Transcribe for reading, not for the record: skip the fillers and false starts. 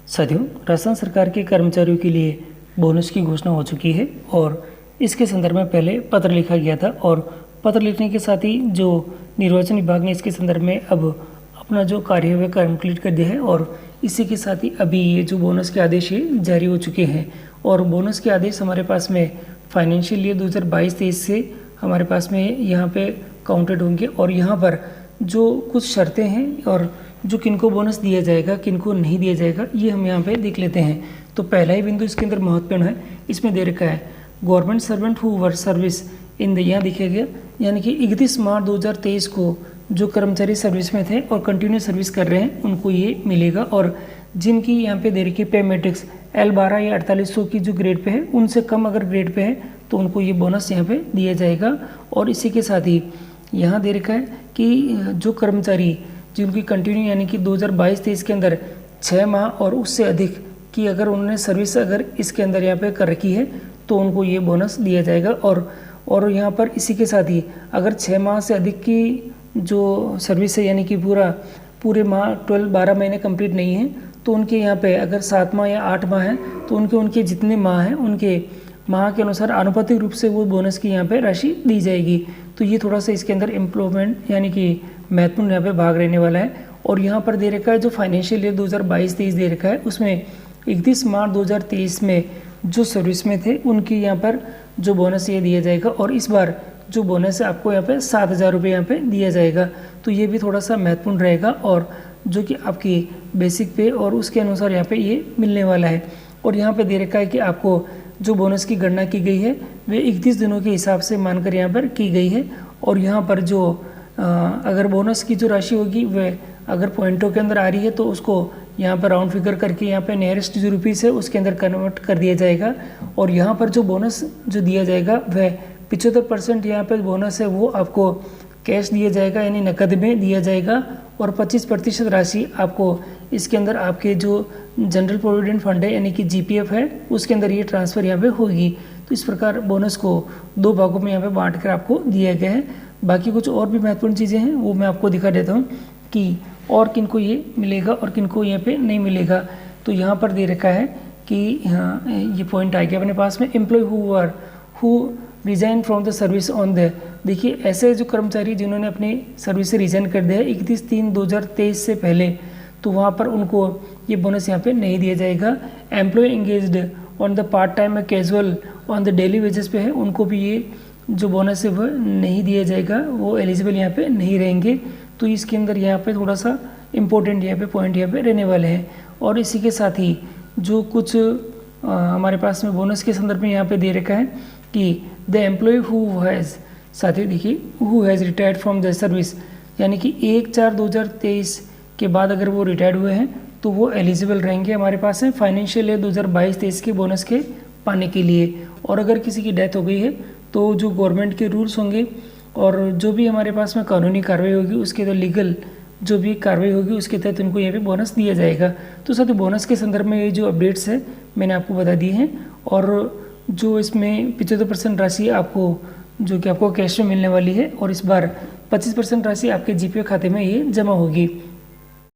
साथियों, राजस्थान सरकार के कर्मचारियों के लिए बोनस की घोषणा हो चुकी है और इसके संदर्भ में पहले पत्र लिखा गया था और पत्र लिखने के साथ ही जो निर्वाचन विभाग ने इसके संदर्भ में अब अपना जो कार्य है वह कंप्लीट कर दिया है और इसी के साथ ही अभी ये जो बोनस के आदेश है जारी हो चुके हैं और बोनस के आदेश हमारे पास में फाइनेंशियल ईयर 2022-23 से हमारे पास में यहाँ पे काउंटेड होंगे और यहाँ पर जो कुछ शर्तें हैं और जो किनको बोनस दिया जाएगा किनको नहीं दिया जाएगा ये हम यहाँ पे देख लेते हैं। तो पहला ही बिंदु इसके अंदर महत्वपूर्ण है, इसमें दे रखा है government servant who were service in the, यहाँ दिखा गया यानी कि 31 मार्च 2023 को जो कर्मचारी सर्विस में थे और कंटिन्यू सर्विस कर रहे हैं उनको ये मिलेगा और जिनकी यहाँ पे दे रखी पे मैट्रिक्स L12 या 4800 की जो ग्रेड पे है उनसे कम अगर ग्रेड पे है तो उनको ये बोनस यहाँ पे दिया जाएगा। और इसी के साथ ही यहाँ दे रखा है कि जो कर्मचारी जिनकी कंटिन्यू यानी कि 2022-23 के अंदर 6 माह और उससे अधिक की अगर उन्होंने सर्विस अगर इसके अंदर यहाँ पे कर रखी है तो उनको ये बोनस दिया जाएगा। और यहाँ पर इसी के साथ ही अगर 6 माह से अधिक की जो सर्विस है यानी कि पूरे माह 12 महीने कंप्लीट नहीं है तो उनके यहाँ पे अगर 7 माह या 8 माह है तो उनके जितने माह हैं उनके माह के अनुसार आनुपातिक रूप से वो बोनस की यहाँ पे राशि दी जाएगी। तो ये थोड़ा सा इसके अंदर इम्प्रूवमेंट यानी कि महत्वपूर्ण यहाँ पे भाग रहने वाला है। और यहाँ पर दे रखा है जो फाइनेंशियल ईयर 2022-23 दे रखा है उसमें 31 मार्च 2023 में जो सर्विस में थे उनकी यहाँ पर जो बोनस ये दिया जाएगा और इस बार जो बोनस है आपको यहाँ पे 7,000 रुपये यहाँ पे दिया जाएगा। तो ये भी थोड़ा सा महत्वपूर्ण रहेगा और जो कि आपकी बेसिक पे और उसके अनुसार यहाँ पे ये मिलने वाला है। और यहाँ पे दे रखा है कि आपको जो बोनस की गणना की गई है वे 31 दिनों के हिसाब से मानकर यहाँ पर की गई है। और यहाँ पर जो अगर बोनस की जो राशि होगी वह अगर पॉइंटों के अंदर आ रही है तो उसको यहाँ पर राउंड फिगर करके यहाँ पे नियरेस्ट जो रुपीज़ है उसके अंदर कन्वर्ट कर दिया जाएगा। और यहाँ पर जो बोनस जो दिया जाएगा वह 75% यहाँ पे बोनस है वो आपको कैश दिया जाएगा यानी नकद में दिया जाएगा और 25% राशि आपको इसके अंदर आपके जो जनरल प्रोविडेंट फंड है यानी कि GPF है उसके अंदर ये ट्रांसफ़र यहाँ पे होगी। तो इस प्रकार बोनस को 2 भागों में यहाँ पे बांट कर आपको दिया गया है। बाकी कुछ और भी महत्वपूर्ण चीज़ें हैं वो मैं आपको दिखा देता हूँ कि और किनको ये मिलेगा और किनको यहाँ पे नहीं मिलेगा। तो यहाँ पर दे रखा है कि हाँ ये पॉइंट आ गया अपने पास में employee who resign from the service on the, देखिए ऐसे जो कर्मचारी जिन्होंने अपनी सर्विस से रिजाइन कर दिया है 31/3/2023 से पहले तो वहाँ पर उनको ये बोनस यहाँ पे नहीं दिया जाएगा। Employee engaged on the part time casual on the daily wages पे है उनको भी ये जो बोनस है वह नहीं दिया जाएगा, वो एलिजिबल यहाँ पे नहीं रहेंगे। तो इसके अंदर यहाँ पे थोड़ा सा इम्पोर्टेंट यहाँ पे पॉइंट यहाँ पे रहने वाले हैं। और इसी के साथ ही जो कुछ हमारे पास में बोनस के संदर्भ में यहाँ पे दे रखा है कि द एम्प्लॉय हु हैज़, साथ ही देखिए who has retired from the service यानी कि 1/4/2023 के बाद अगर वो रिटायर्ड हुए हैं तो वो एलिजिबल रहेंगे हमारे पास है फाइनेंशियल ईयर 2022-23 के बोनस के पाने के लिए। और अगर किसी की डेथ हो गई है तो जो गवर्नमेंट के रूल्स होंगे और जो भी हमारे पास में कानूनी कार्रवाई होगी उसके तो लीगल जो भी कार्रवाई होगी उसके तहत उनको यहाँ पे बोनस दिया जाएगा। तो साथ ही बोनस के संदर्भ में ये जो अपडेट्स है मैंने आपको बता दी हैं और जो इसमें 75% राशि आपको जो कि आपको कैश में मिलने वाली है और इस बार 25% राशि आपके GPF खाते में ये जमा होगी।